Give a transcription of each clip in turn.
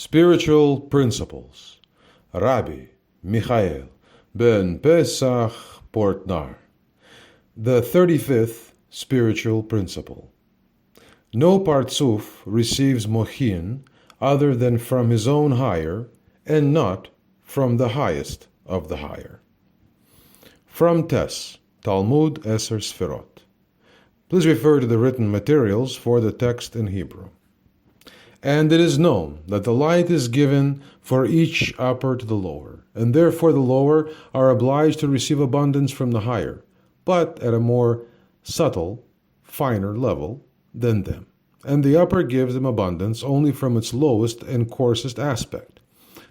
Spiritual Principles. Rabbi Michael-ben-Pesach, Portnaar. The 35th Spiritual Principle. No Partzuf receives mochin other than from his own higher, and not from the highest of the higher. From Tes, Talmud Eser Sfirot. Please refer to the written materials for the text in Hebrew. And it is known that the light is given for each upper to the lower, and therefore the lower are obliged to receive abundance from the higher, but at a more subtle, finer level than them. And the upper gives them abundance only from its lowest and coarsest aspect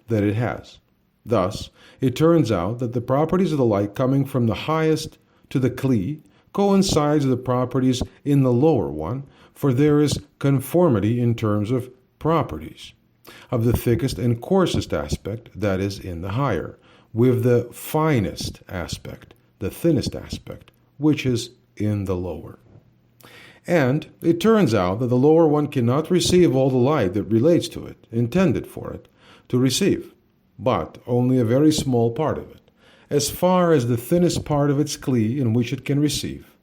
that it has. Thus, it turns out that the properties of the light coming from the highest to the Kli coincides with the properties in the lower one, for there is conformity in terms of properties of the thickest and coarsest aspect that is in the higher, with the finest aspect, the thinnest aspect, which is in the lower. And it turns out that the lower one cannot receive all the light that relates to it, intended for it to receive, but only a very small part of it, as far as the thinnest part of its Kli in which it can receive,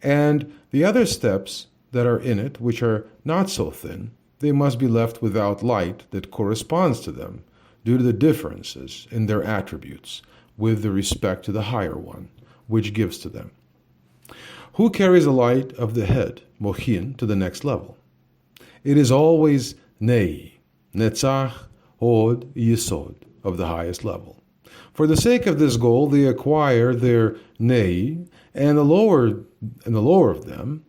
and the other steps that are in it, which are not so thin, they must be left without light that corresponds to them, due to the differences in their attributes with respect to the higher one, which gives to them. Who carries the light of the head, mochin, to the next level? It is always Nei, Netzach, Hod, Yesod, of the highest level. For the sake of this goal, they acquire their Nei, and the lower of them,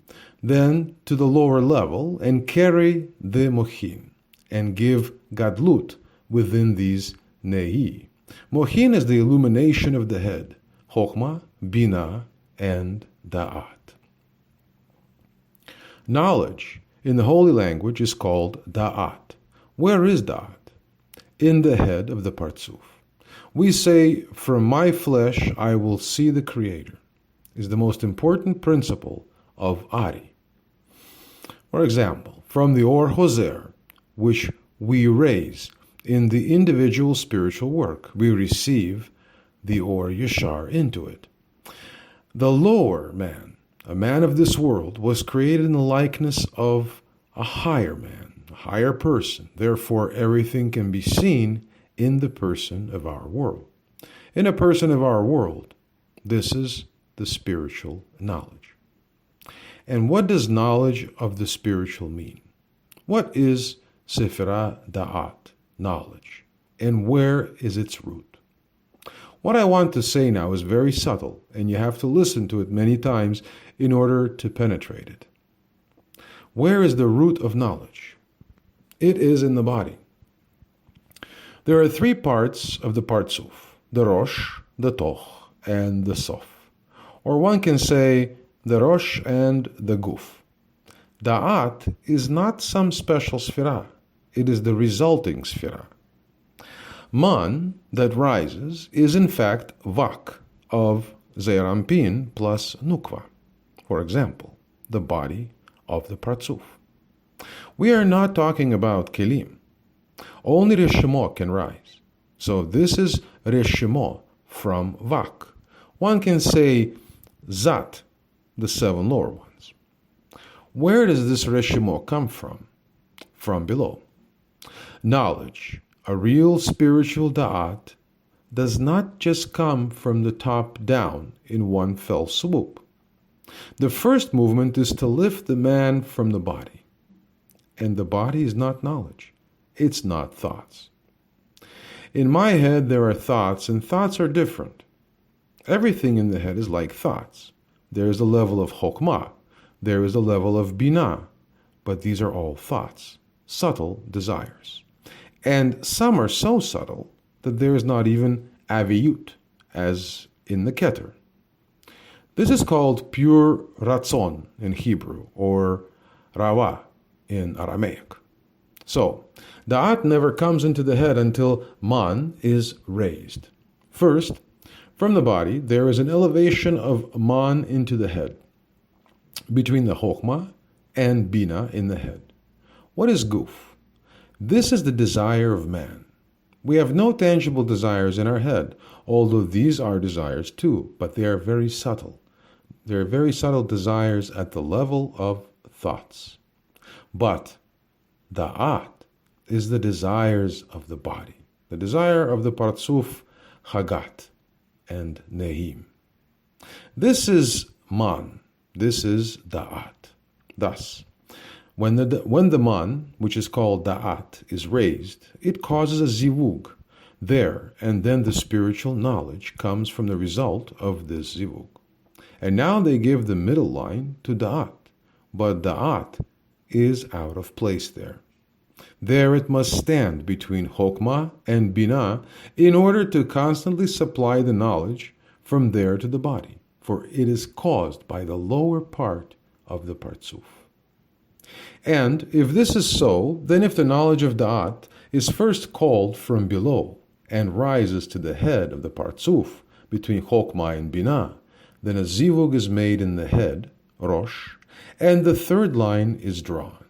then to the lower level, and carry the mochin, and give gadlut within these Nei. Mochin is the illumination of the head, Chokhmah, Bina, and Da'at. Knowledge in the holy language is called Da'at. Where is Da'at? In the head of the Partzuf. We say, from my flesh I will see the Creator, is the most important principle of Ari. For example, from the Or Hoser, which we raise in the individual spiritual work, we receive the Or Yeshar into it. The lower man, a man of this world, was created in the likeness of a higher man, a higher person. Therefore, everything can be seen in the person of our world. In a person of our world, this is the spiritual knowledge. And what does knowledge of the spiritual mean? What is Sefirah Da'at, knowledge, and where is its root? What I want to say now is very subtle, and you have to listen to it many times in order to penetrate it. Where is the root of knowledge? It is in the body. There are three parts of the Partzuf, the Rosh, the Toch, and the Sof. Or one can say the Rosh and the Guf. Da'at is not some special Sfirah. It is the resulting Sfirah. Man, that rises, is in fact Vak of Zeir Anpin plus Nukva. For example, the body of the Partzuf. We are not talking about Kelim. Only Reshimo can rise. So this is Reshimo from Vak. One can say Zat, the seven lower ones. Where does this Reshimo come from? From below. Knowledge, a real spiritual Da'at, does not just come from the top down in one fell swoop. The first movement is to lift the man from the body. And the body is not knowledge. It's not thoughts. In my head there are thoughts, and thoughts are different. Everything in the head is like thoughts. There is a level of Chokhmah. There is a level of Binah. But these are all thoughts, subtle desires. And some are so subtle that there is not even aviyut, as in the Keter. This is called pure ratzon in Hebrew, or rawa in Aramaic. So, Da'at never comes into the head until man is raised. First, from the body, there is an elevation of man into the head, between the Chokhmah and Bina in the head. What is Guf? This is the desire of man. We have no tangible desires in our head, although these are desires too, but they are very subtle. They are very subtle desires at the level of thoughts. But da'at is the desires of the body, the desire of the Partsuf, Hagat, and Nehim. This is man, this is da'at. Thus, when the man, which is called da'at, is raised, it causes a zivug there, and then the spiritual knowledge comes from the result of this zivug. And now they give the middle line to da'at, but da'at is out of place there. There it must stand between Chokmah and Binah in order to constantly supply the knowledge from there to the body, for it is caused by the lower part of the Partsuf. And if this is so, then if the knowledge of Da'at is first called from below and rises to the head of the Partsuf between Chokmah and Binah, then a zivug is made in the head, Rosh, and the third line is drawn.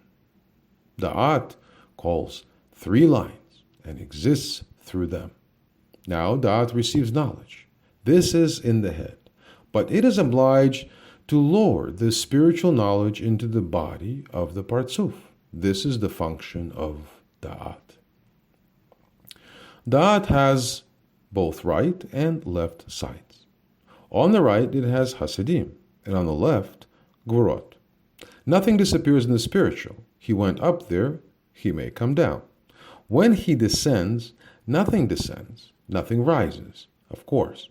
Da'at calls 3 lines and exists through them. Now Da'at receives knowledge. This is in the head, but it is obliged to lower the spiritual knowledge into the body of the Partsuf. This is the function of Da'at. Da'at has both right and left sides. On the right it has Hasidim, and on the left, Gvurot. Nothing disappears in the spiritual. He went up there, he may come down. When he descends, nothing rises, of course.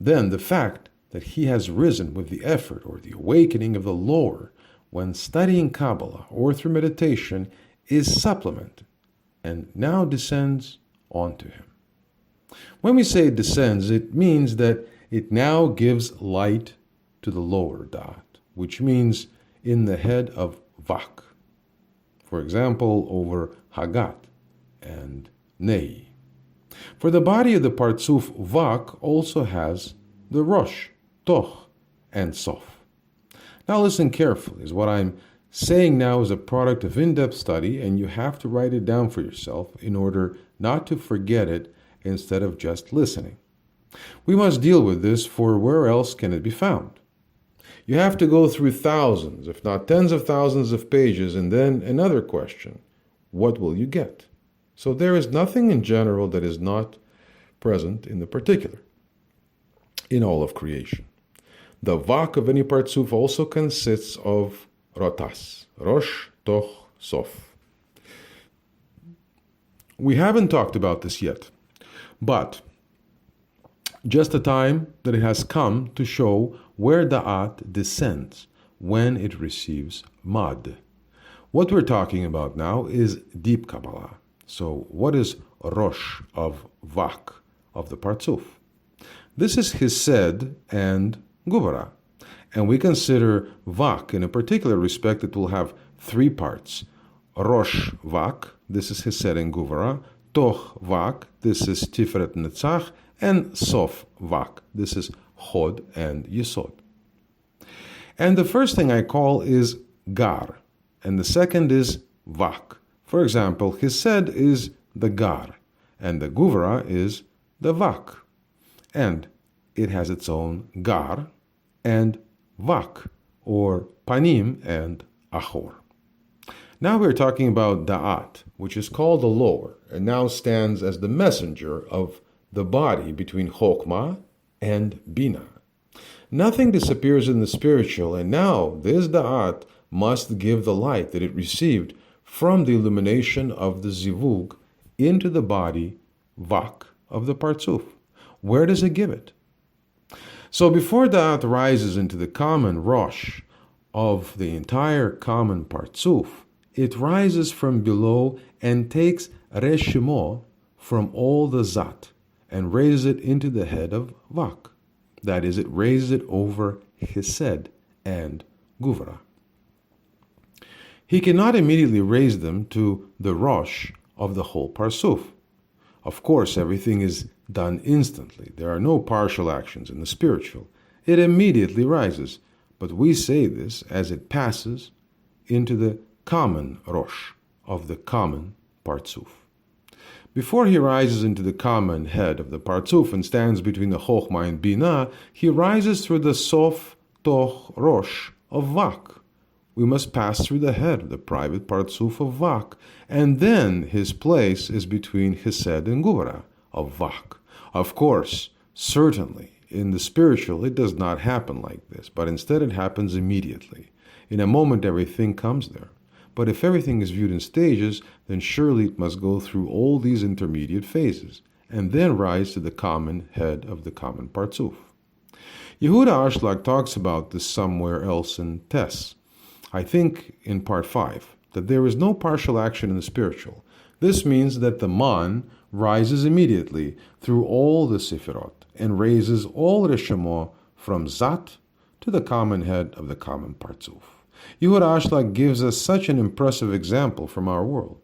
Then the fact that he has risen with the effort or the awakening of the lower when studying Kabbalah or through meditation is supplemented and now descends onto him. When we say descends, it means that it now gives light to the lower da'at, which means in the head of Vak. For example, over Hagat and Nei. For the body of the Partsuf, Vak also has the Rosh, Toch, and Sof. Now listen carefully, as what I'm saying now is a product of in-depth study, and you have to write it down for yourself in order not to forget it instead of just listening. We must deal with this, for where else can it be found? You have to go through thousands, if not tens of thousands of pages, and then another question, what will you get? So there is nothing in general that is not present in the particular, in all of creation. The Vak of any Partsuf also consists of Rotas, Rosh, Toch, Sof. We haven't talked about this yet, but just the time that it has come to show where Da'at descends when it receives Mad. What we're talking about now is deep Kabbalah. So what is Rosh of Vak, of the Partsuf? This is Hesed and Guvara. And we consider Vak in a particular respect that will have 3 parts. Rosh Vak, this is Hesed and Guvara. Toch Vak, this is Tiferet Netzach. And Sof Vak, this is Chod and Yesod. And the first thing I call is Gar, and the second is Vak. For example, Hesed is the Gar, and the Guvara is the Vak. And it has its own Gar and Vak, or Panim and Achor. Now we're talking about Da'at, which is called the lower, and now stands as the messenger of the body between Chokmah and Binah. Nothing disappears in the spiritual, and now this Da'at must give the light that it received from the illumination of the Zivug into the body, Vak, of the Partsuf. Where does it give it? So before Da'at rises into the common Rosh of the entire common Partsuf, it rises from below and takes Reshimo from all the Zat, and raises it into the head of Vak. That is, it raises it over Hesed and Guvara. He cannot immediately raise them to the Rosh of the whole Parsuf. Of course, everything is done instantly. There are no partial actions in the spiritual. It immediately rises, but we say this as it passes into the common Rosh of the common Partsuf. Before he rises into the common head of the Partsuf and stands between the Chokhmah and Binah, he rises through the Sof Toch Rosh of Vak. We must pass through the head of the private Partsuf of Vak, and then his place is between Chesed and Gvura of Vak. Of course, certainly, in the spiritual it does not happen like this, but instead it happens immediately. In a moment everything comes there. But if everything is viewed in stages, then surely it must go through all these intermediate phases, and then rise to the common head of the common Partsuf. Yehuda Ashlag talks about this somewhere else in Tess. I think in part 5, that there is no partial action in the spiritual. This means that the man rises immediately through all the Sefirot and raises all Reshamo from Zat to the common head of the common Partsuf. Yehuda Ashlag gives us such an impressive example from our world.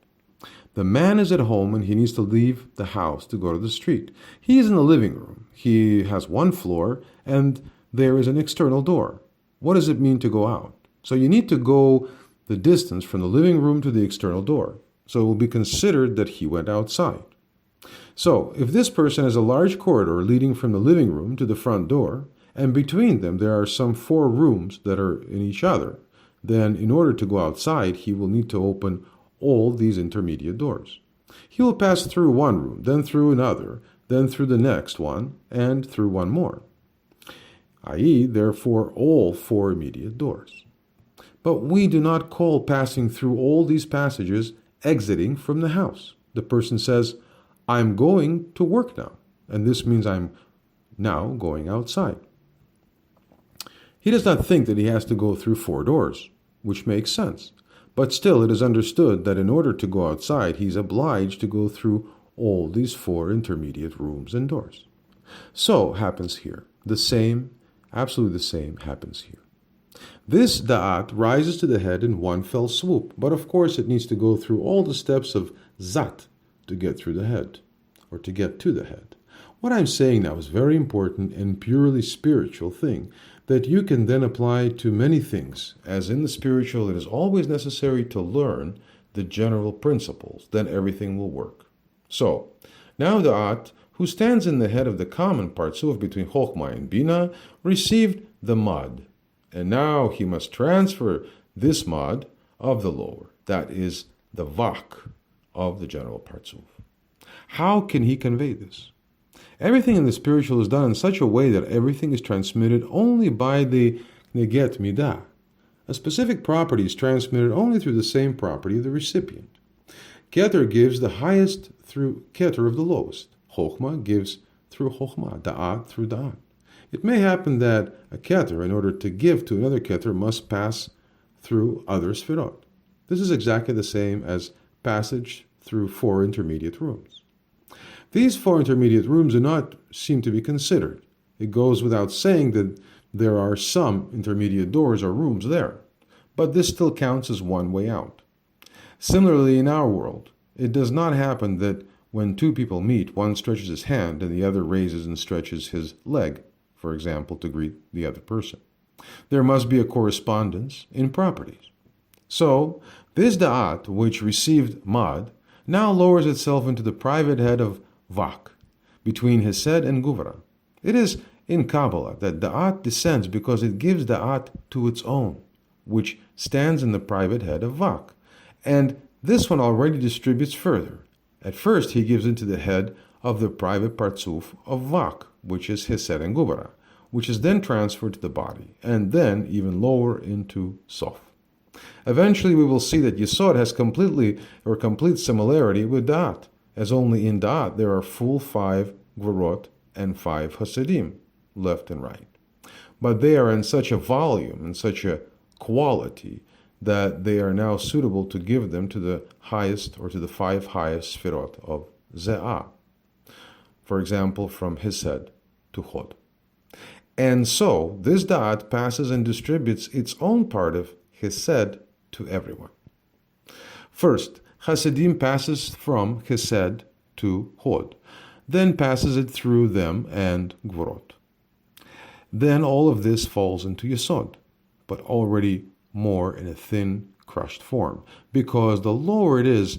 The man is at home and he needs to leave the house to go to the street. He is in the living room. He has one floor and there is an external door. What does it mean to go out? So you need to go the distance from the living room to the external door. So it will be considered that he went outside. So if this person has a large corridor leading from the living room to the front door, and between them there are some 4 rooms that are in each other, then in order to go outside, he will need to open all these intermediate doors. He will pass through one room, then through another, then through the next one, and through one more, i.e., therefore, all 4 immediate doors. But we do not call passing through all these passages exiting from the house. The person says, I'm going to work now, and this means I'm now going outside. He does not think that he has to go through 4 doors, which makes sense. But still, it is understood that in order to go outside, he is obliged to go through all these 4 intermediate rooms and doors. So happens here. The same, absolutely the same, happens here. This da'at rises to the head in one fell swoop, but of course it needs to go through all the steps of zat to get through the head, or to get to the head. What I'm saying now is very important and purely spiritual thing that you can then apply to many things. As in the spiritual, it is always necessary to learn the general principles, then everything will work. So, now the At, who stands in the head of the common Partsuf between Chokhmah and Bina, received the Mad, and now he must transfer this Mad of the lower, that is the Vak of the general Partsuf. How can he convey this? Everything in the spiritual is done in such a way that everything is transmitted only by the Neget Midah. A specific property is transmitted only through the same property of the recipient. Keter gives the highest through Keter of the lowest. Chokhmah gives through Chokhmah, Da'at through Da'at. It may happen that a Keter, in order to give to another Keter, must pass through other Sfirot. This is exactly the same as passage through 4 intermediate rooms. These 4 intermediate rooms do not seem to be considered. It goes without saying that there are some intermediate doors or rooms there, but this still counts as one way out. Similarly, in our world, it does not happen that when 2 people meet, one stretches his hand and the other raises and stretches his leg, for example, to greet the other person. There must be a correspondence in properties. So, this Da'at, which received Mad, now lowers itself into the private head of Vak, between Hesed and Gvura. It is in Kabbalah that Da'at descends because it gives Da'at to its own, which stands in the private head of Vak. And this one already distributes further. At first he gives into the head of the private Partsuf of Vak, which is Hesed and Gvura, which is then transferred to the body, and then even lower into Sof. Eventually we will see that Yesod has complete similarity with Da'at, as only in Da'at there are full 5 Gvurot and 5 Hasidim, left and right. But they are in such a volume and such a quality that they are now suitable to give them to the highest or to the 5 highest Sfirot of Ze'ah. For example, from Hesed to Chod. And so this Da'at passes and distributes its own part of Hesed to everyone. First, Hasidim passes from Hesed to Chod, then passes it through them and Gvurot. Then all of this falls into Yesod, but already more in a thin, crushed form, because the lower it is,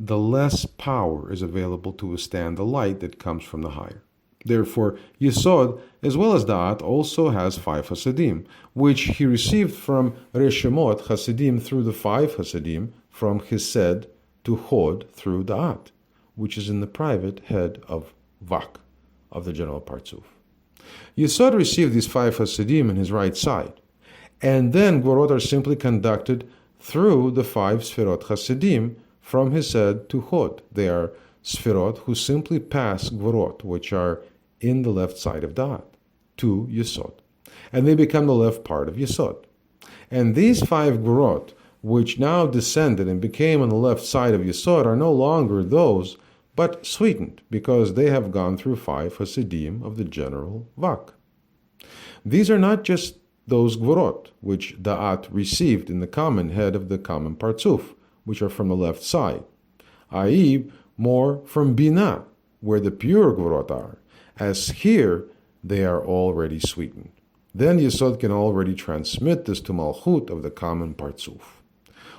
the less power is available to withstand the light that comes from the higher. Therefore, Yesod, as well as Da'at, also has 5 Hasidim, which he received from Reshemot Hasidim through the 5 Hasidim, from Chesed to Hod through Da'at, which is in the private head of Vak, of the general Partzuf. Yesod received these 5 Hasidim in his right side, and then Gvorot are simply conducted through the 5 Sfirot Hasidim from Chesed to Hod. They are Sfirot who simply pass Gvorot, which are in the left side of Da'at, to Yesod, and they become the left part of Yesod. And these 5 Gvorot, which now descended and became on the left side of Yesod, are no longer those, but sweetened, because they have gone through 5 Hasidim of the general Vak. These are not just those Gvorot, which Da'at received in the common head of the common Partzuf, which are from the left side, i.e., more from Binah, where the pure Gvorot are, as here they are already sweetened. Then Yesod can already transmit this to Malchut of the common Partzuf.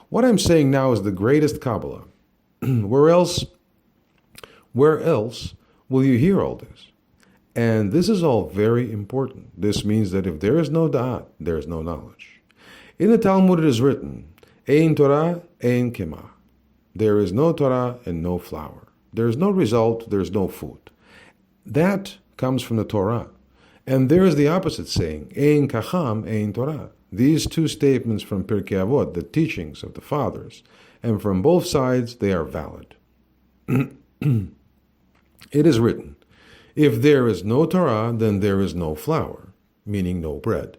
What I'm saying now is the greatest Kabbalah. Where else will you hear all this? And this is all very important. This means that if there is no Da'at, there is no knowledge. In the Talmud it is written, Ein Torah, Ein Kemah. There is no Torah and no flour. There is no result, there is no food. That comes from the Torah. And there is the opposite saying, Ein Kacham, Ein Torah. These two statements from Pirkei Avot, the teachings of the fathers, and from both sides they are valid. It is written, if there is no Torah, then there is no flour, meaning no bread.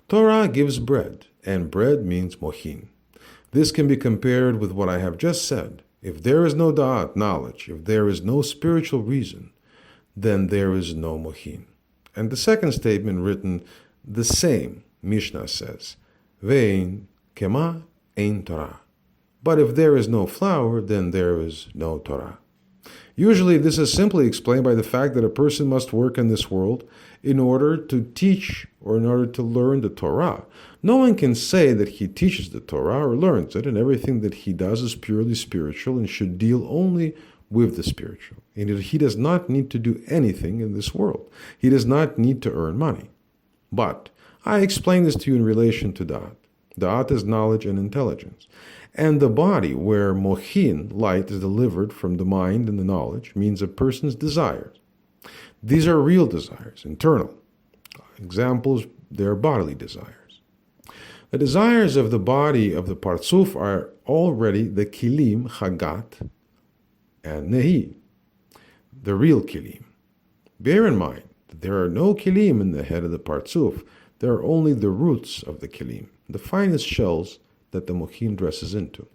Torah gives bread, and bread means mochin. This can be compared with what I have just said. If there is no da'at, knowledge, if there is no spiritual reason, then there is no mochin. And the second statement written the same, Mishnah says, Ve'ein kema ein Torah. But if there is no flour, then there is no Torah. Usually this is simply explained by the fact that a person must work in this world in order to teach or in order to learn the Torah. No one can say that he teaches the Torah or learns it, and everything that he does is purely spiritual and should deal only with the spiritual. And he does not need to do anything in this world. He does not need to earn money. But I explain this to you in relation to Da'at. Da'at is knowledge and intelligence. And the body, where mochin, light, is delivered from the mind and the knowledge, means a person's desires. These are real desires, internal. Examples, they are bodily desires. The desires of the body of the Partzuf are already the kilim, chagat, and nehi, the real kilim. Bear in mind that there are no kilim in the head of the Partzuf. There are only the roots of the kilim, the finest shells that the mochin dresses into.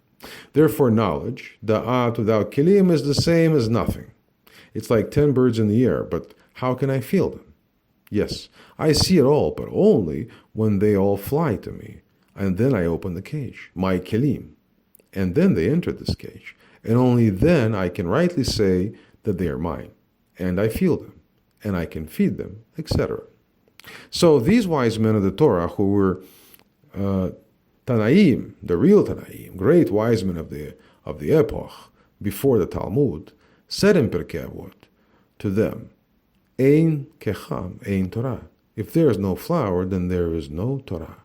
Therefore, knowledge, da'at without kilim, is the same as nothing. It's like 10 birds in the air, but how can I feel them? Yes, I see it all, but only when they all fly to me. And then I open the cage, my kilim. And then they enter this cage. And only then I can rightly say that they are mine. And I feel them. And I can feed them, etc. So these wise men of the Torah who were Tanaim, the real Tanaim, great wise men of the epoch before the Talmud, said in Pirkei Avot to them, Ein kecham, ein Torah. If there is no flour, then there is no Torah.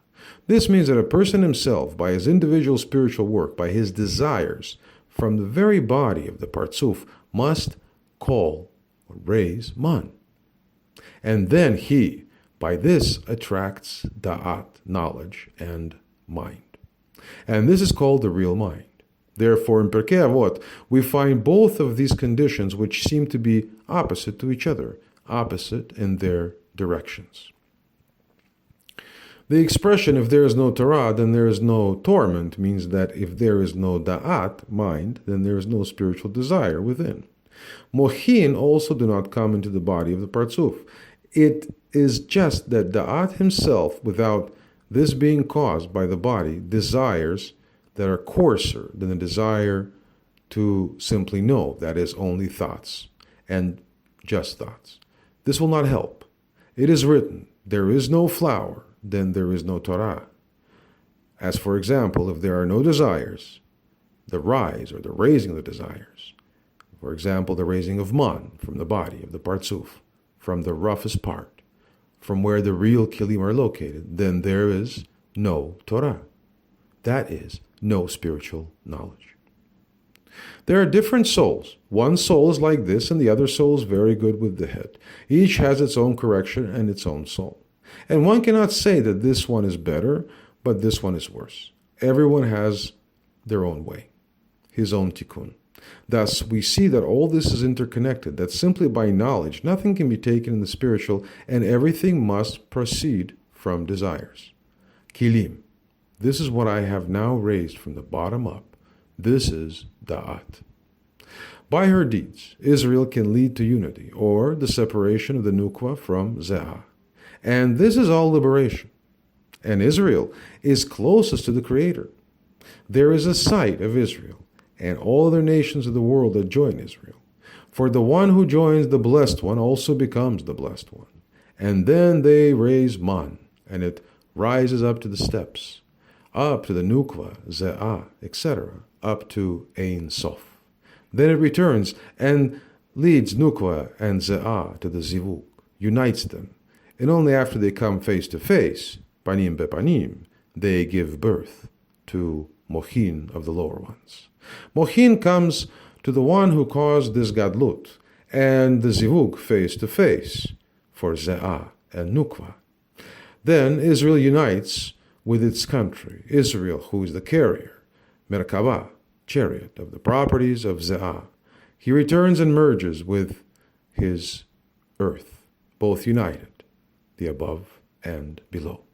This means that a person himself, by his individual spiritual work, by his desires, from the very body of the Partzuf, must call or raise man. And then he, by this, attracts da'at, knowledge, and mind. And this is called the real mind. Therefore, in Pirkei Avot, we find both of these conditions which seem to be opposite to each other, opposite in their directions. The expression, if there is no Torah, then there is no torment, means that if there is no da'at, mind, then there is no spiritual desire within. Mochin also do not come into the body of the Partzuf. It is just that da'at himself, without this being caused by the body, desires that are coarser than the desire to simply know, that is, only thoughts, and just thoughts. This will not help. It is written, there is no flour, then there is no Torah. As for example, if there are no desires, the rise or the raising of the desires. For example, the raising of man from the body, of the partsuf, from the roughest part, from where the real kilim are located, then there is no Torah. That is no spiritual knowledge. There are different souls. One soul is like this, and the other soul is very good with the head. Each has its own correction and its own soul. And one cannot say that this one is better, but this one is worse. Everyone has their own way, his own tikkun. Thus, we see that all this is interconnected, that simply by knowledge, nothing can be taken in the spiritual, and everything must proceed from desires. Kilim. This is what I have now raised from the bottom up. This is Da'at. By her deeds, Israel can lead to unity, or the separation of the Nukwa from Ze'ah. And this is all liberation. And Israel is closest to the Creator. There is a sight of Israel and all other nations of the world that join Israel. For the one who joins the Blessed One also becomes the Blessed One. And then they raise Man, and it rises up to the steps, up to the Nukwa, Ze'ah, etc., up to Ein Sof. Then it returns and leads Nukwa and Ze'ah to the Zivug, unites them, and only after they come face to face, panim bepanim, they give birth to Mochin of the lower ones. Mochin comes to the one who caused this Gadlut, and the Zivug face to face for Ze'ah and Nukwa. Then Israel unites with its country, Israel, who is the carrier, Merkabah, chariot of the properties of Ze'ah. He returns and merges with his earth, both united, the above and below.